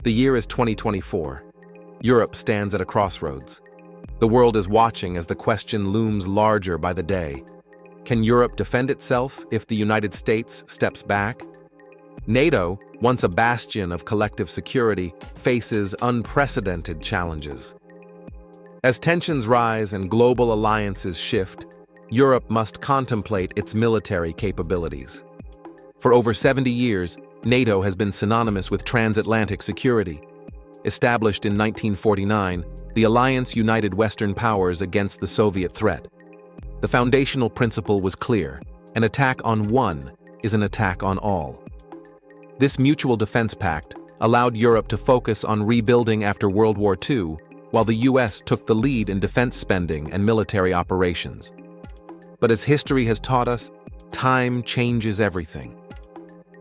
The year is 2024. Europe stands at a crossroads. The world is watching as the question looms larger by the day. Can Europe defend itself if the United States steps back? NATO, once a bastion of collective security, faces unprecedented challenges. As tensions rise and global alliances shift, Europe must contemplate its military capabilities. For over 70 years, NATO has been synonymous with transatlantic security. Established in 1949, the alliance united Western powers against the Soviet threat. The foundational principle was clear: an attack on one is an attack on all. This mutual defense pact allowed Europe to focus on rebuilding after World War II, while the US took the lead in defense spending and military operations. But as history has taught us, time changes everything.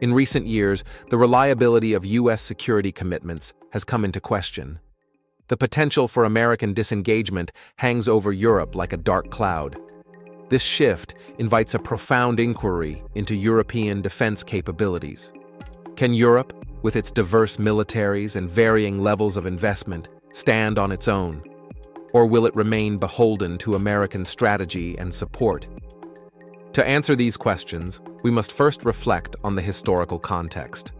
In recent years, the reliability of US security commitments has come into question. The potential for American disengagement hangs over Europe like a dark cloud. This shift invites a profound inquiry into European defense capabilities. Can Europe, with its diverse militaries and varying levels of investment, stand on its own? Or will it remain beholden to American strategy and support? To answer these questions, we must first reflect on the historical context.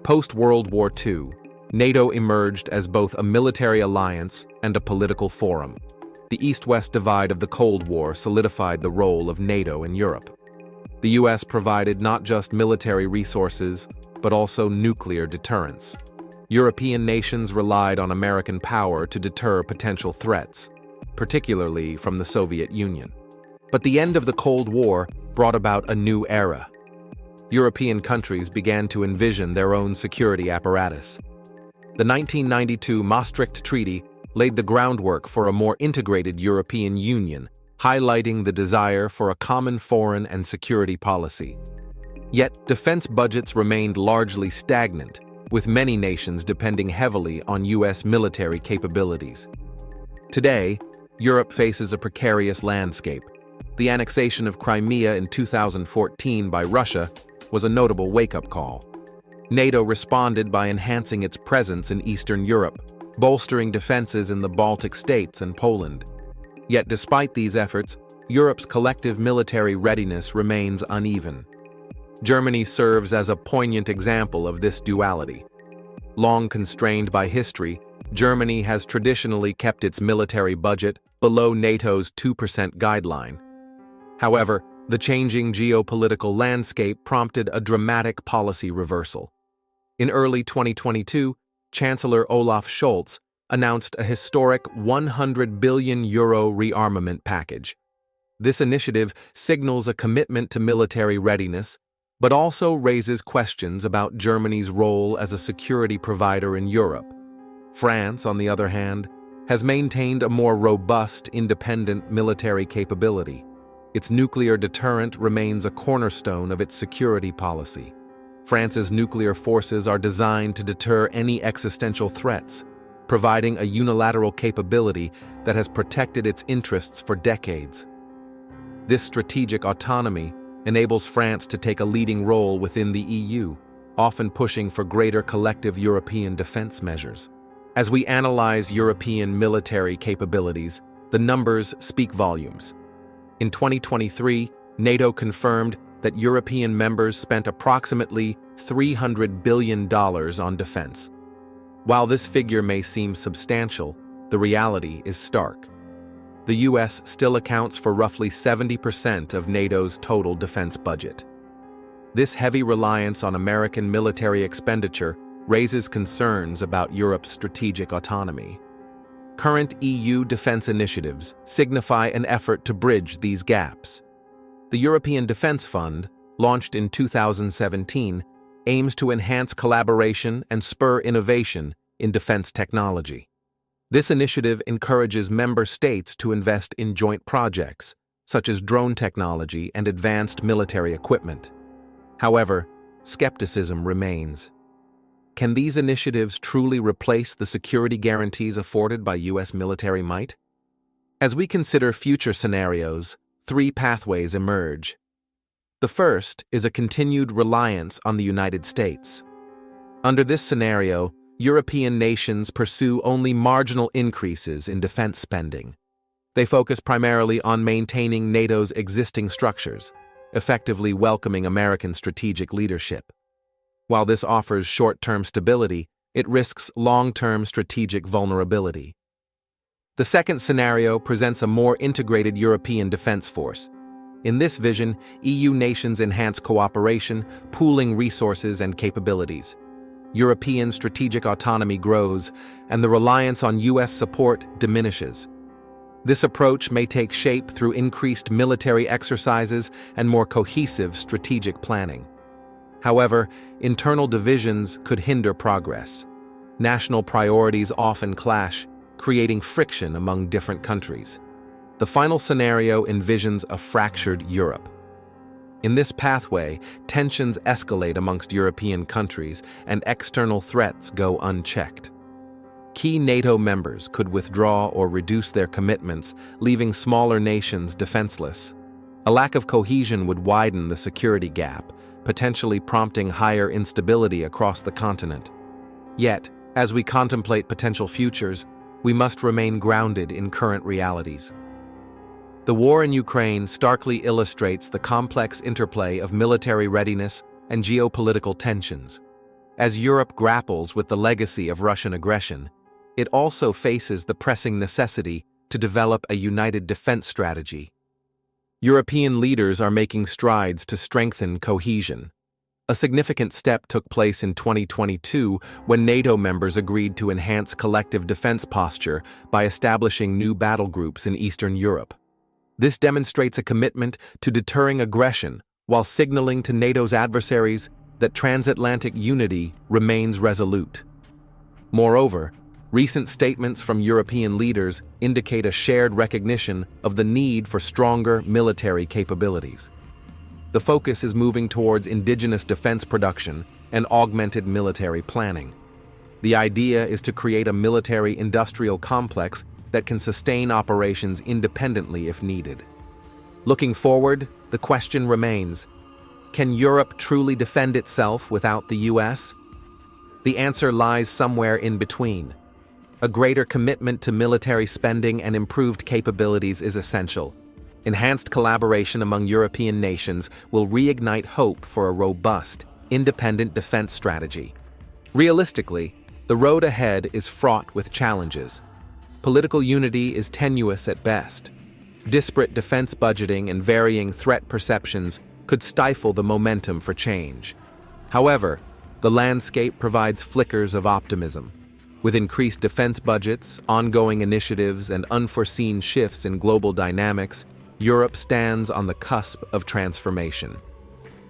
Post-World War II, NATO emerged as both a military alliance and a political forum. The East-West divide of the Cold War solidified the role of NATO in Europe. The US provided not just military resources, but also nuclear deterrence. European nations relied on American power to deter potential threats, particularly from the Soviet Union. But the end of the Cold War brought about a new era. European countries began to envision their own security apparatus. The 1992 Maastricht Treaty laid the groundwork for a more integrated European Union, highlighting the desire for a common foreign and security policy. Yet, defense budgets remained largely stagnant, with many nations depending heavily on US military capabilities. Today, Europe faces a precarious landscape. The annexation of Crimea in 2014 by Russia was a notable wake-up call. NATO responded by enhancing its presence in Eastern Europe, bolstering defenses in the Baltic states and Poland. Yet despite these efforts, Europe's collective military readiness remains uneven. Germany serves as a poignant example of this duality. Long constrained by history, Germany has traditionally kept its military budget below NATO's 2% guideline. However, the changing geopolitical landscape prompted a dramatic policy reversal. In early 2022, Chancellor Olaf Scholz announced a historic €100 billion rearmament package. This initiative signals a commitment to military readiness, but also raises questions about Germany's role as a security provider in Europe. France, on the other hand, has maintained a more robust, independent military capability. Its nuclear deterrent remains a cornerstone of its security policy. France's nuclear forces are designed to deter any existential threats, providing a unilateral capability that has protected its interests for decades. This strategic autonomy enables France to take a leading role within the EU, often pushing for greater collective European defense measures. As we analyze European military capabilities, the numbers speak volumes. In 2023, NATO confirmed that European members spent approximately $300 billion on defense. While this figure may seem substantial, the reality is stark. The US still accounts for roughly 70% of NATO's total defense budget. This heavy reliance on American military expenditure raises concerns about Europe's strategic autonomy. Current EU defense initiatives signify an effort to bridge these gaps. The European Defense Fund, launched in 2017, aims to enhance collaboration and spur innovation in defense technology. This initiative encourages member states to invest in joint projects, such as drone technology and advanced military equipment. However, skepticism remains. Can these initiatives truly replace the security guarantees afforded by US military might? As we consider future scenarios, three pathways emerge. The first is a continued reliance on the United States. Under this scenario, European nations pursue only marginal increases in defense spending. They focus primarily on maintaining NATO's existing structures, effectively welcoming American strategic leadership. While this offers short-term stability, it risks long-term strategic vulnerability. The second scenario presents a more integrated European defense force. In this vision, EU nations enhance cooperation, pooling resources and capabilities. European strategic autonomy grows, and the reliance on US support diminishes. This approach may take shape through increased military exercises and more cohesive strategic planning. However, internal divisions could hinder progress. National priorities often clash, creating friction among different countries. The final scenario envisions a fractured Europe. In this pathway, tensions escalate amongst European countries and external threats go unchecked. Key NATO members could withdraw or reduce their commitments, leaving smaller nations defenseless. A lack of cohesion would widen the security gap, potentially prompting higher instability across the continent. Yet, as we contemplate potential futures, we must remain grounded in current realities. The war in Ukraine starkly illustrates the complex interplay of military readiness and geopolitical tensions. As Europe grapples with the legacy of Russian aggression, it also faces the pressing necessity to develop a united defense strategy. European leaders are making strides to strengthen cohesion. A significant step took place in 2022 when NATO members agreed to enhance collective defense posture by establishing new battle groups in Eastern Europe. This demonstrates a commitment to deterring aggression while signaling to NATO's adversaries that transatlantic unity remains resolute. Moreover, recent statements from European leaders indicate a shared recognition of the need for stronger military capabilities. The focus is moving towards indigenous defense production and augmented military planning. The idea is to create a military-industrial complex that can sustain operations independently if needed. Looking forward, the question remains, can Europe truly defend itself without the US? The answer lies somewhere in between. A greater commitment to military spending and improved capabilities is essential. Enhanced collaboration among European nations will reignite hope for a robust, independent defense strategy. Realistically, the road ahead is fraught with challenges. Political unity is tenuous at best. Disparate defense budgeting and varying threat perceptions could stifle the momentum for change. However, the landscape provides flickers of optimism. With increased defense budgets, ongoing initiatives, and unforeseen shifts in global dynamics, Europe stands on the cusp of transformation.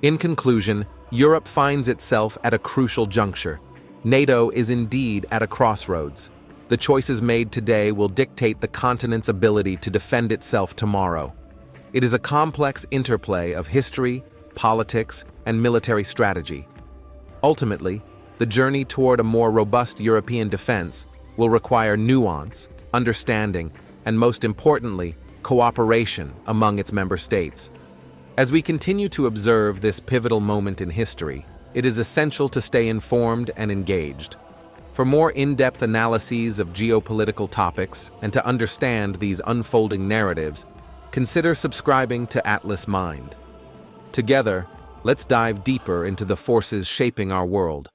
In conclusion, Europe finds itself at a crucial juncture. NATO is indeed at a crossroads. The choices made today will dictate the continent's ability to defend itself tomorrow. It is a complex interplay of history, politics, and military strategy. Ultimately, the journey toward a more robust European defense will require nuance, understanding, and most importantly, cooperation among its member states. As we continue to observe this pivotal moment in history, it is essential to stay informed and engaged. For more in-depth analyses of geopolitical topics and to understand these unfolding narratives, consider subscribing to Atlas Mind. Together, let's dive deeper into the forces shaping our world.